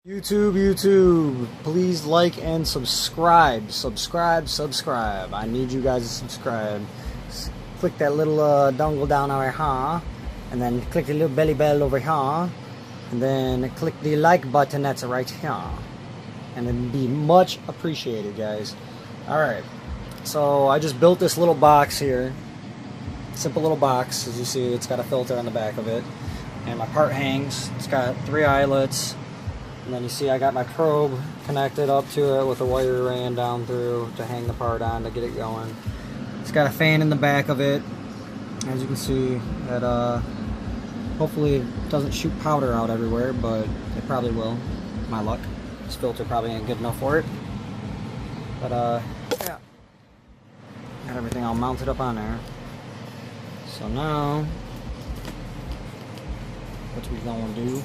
YouTube, please like and subscribe. Subscribe. I need you guys to subscribe. Click that little dongle down over here, and then click the little belly bell over here, and then click the like button that's right here, and it'd be much appreciated, guys. Alright, so I just built this little box here. Simple little box. As you see, it's got a filter on the back of it, and my part hangs. It's got 3 eyelets. And then you see I got my probe connected up to it with a wire ran down through to hang the part on to get it going. It's got a fan in the back of it. As you can see, that hopefully it doesn't shoot powder out everywhere, but it probably will. My luck. This filter probably ain't good enough for it. But yeah. Got everything all mounted up on there. So now, what we gonna do?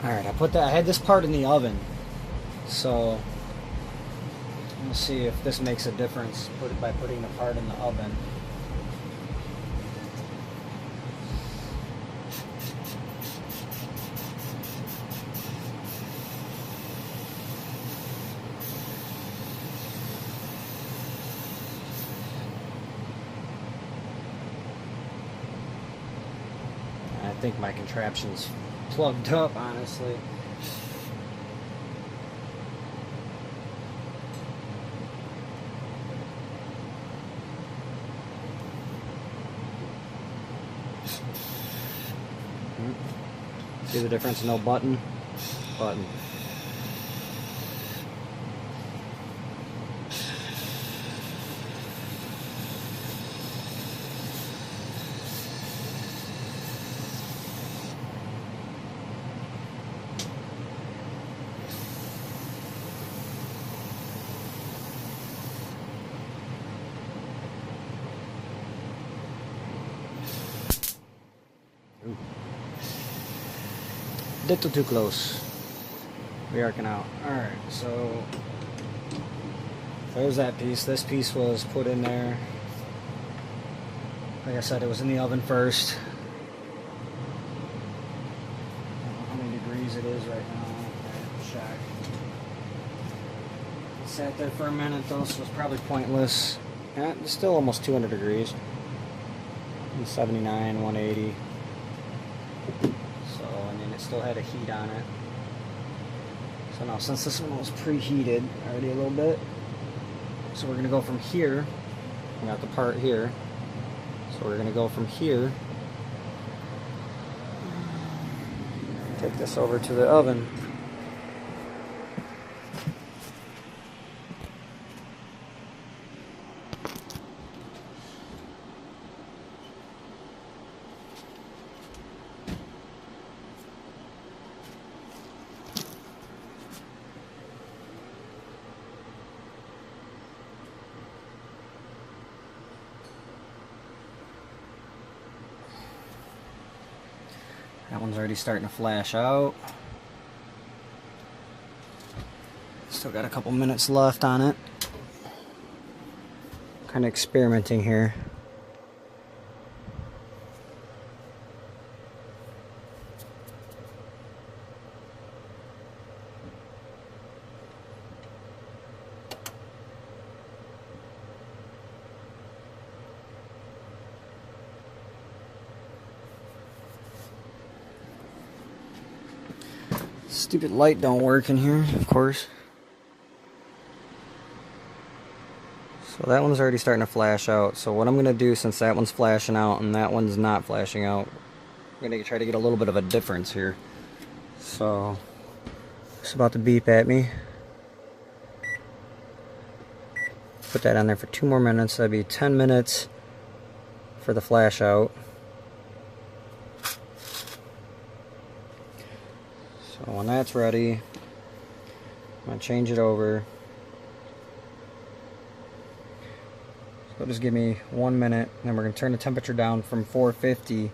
Alright, I had this part in the oven, so we'll see if this makes a difference by putting the part in the oven. I think my contraption's plugged up, honestly. See the difference? No button. Button. Little too close. We're arcing out. Alright, so there's that piece. This piece was put in there. Like I said, it was in the oven first. I don't know how many degrees it is right now. Check. It sat there for a minute though, so it's probably pointless. It's still almost 200 degrees. 179, 180. Still had a heat on it. So now, since this one was preheated already a little bit, so we're gonna go from here. We got the part here, so we're gonna go from here, take this over to the oven. That one's already starting to flash out. Still got a couple minutes left on it. Kind of experimenting here. Stupid light don't work in here, of course. So that one's already starting to flash out. So what I'm going to do, since that one's flashing out and that one's not flashing out, I'm going to try to get a little bit of a difference here. So it's about to beep at me. Put that on there for 2 more minutes. That'd be 10 minutes for the flash out. So when that's ready, I'm going to change it over. So just give me 1 minute, and then we're going to turn the temperature down from 450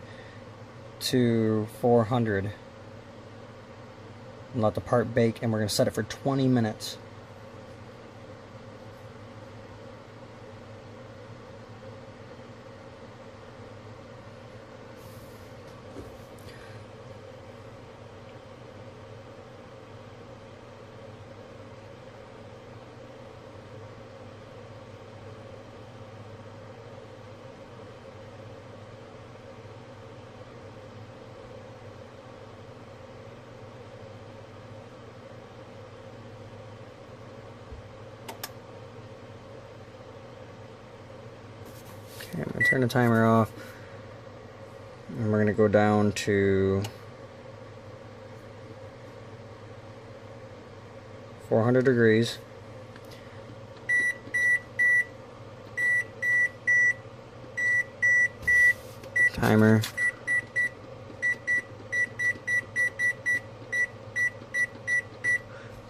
to 400. And let the part bake, and we're going to set it for 20 minutes. Okay, I'm gonna turn the timer off. And we're gonna go down to 400 degrees. Timer.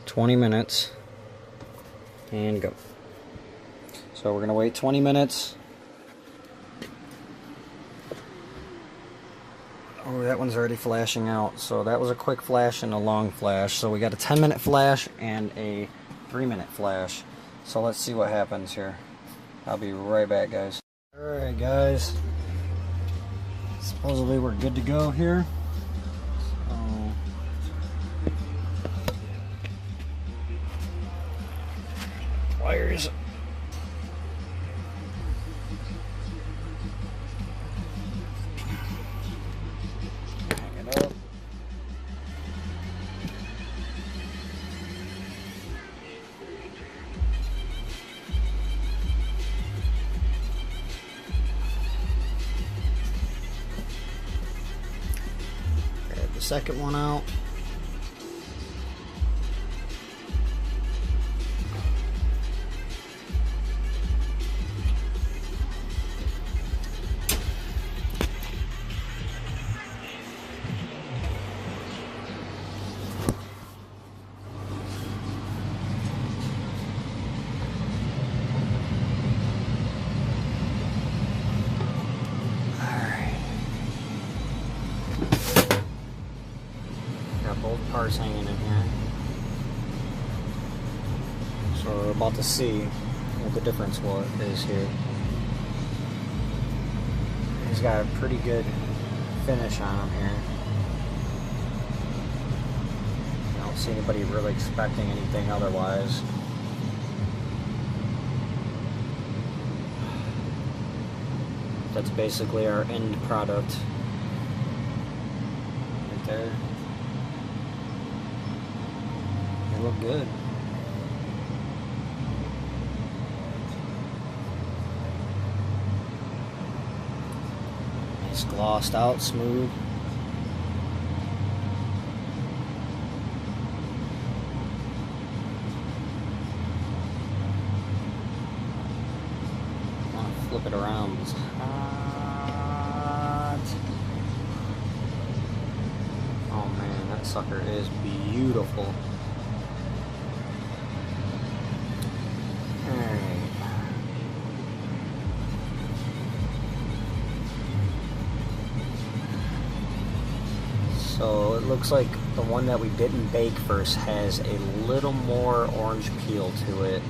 "20 minutes." And go. So we're gonna wait 20 minutes. Oh, that one's already flashing out. So that was a quick flash and a long flash. So we got a 10-minute flash and a 3-minute flash. So let's see what happens here. I'll be right back, guys. Alright, guys. Supposedly we're good to go here. Wires. Hang it up. Grab the second one out. Both parts hanging in here. So we're about to see what the difference is here. He's got a pretty good finish on him here. I don't see anybody really expecting anything otherwise. That's basically our end product right there. They look good. It's glossed out, smooth. I want to flip it around. It's hot. Oh man, that sucker is beautiful. So it looks like the one that we didn't bake first has a little more orange peel to it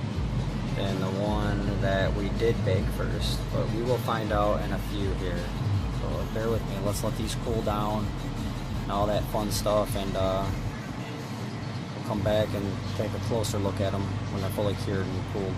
than the one that we did bake first. But we will find out in a few here. So bear with me. Let's let these cool down and all that fun stuff, and we'll come back and take a closer look at them when they're fully cured and cooled.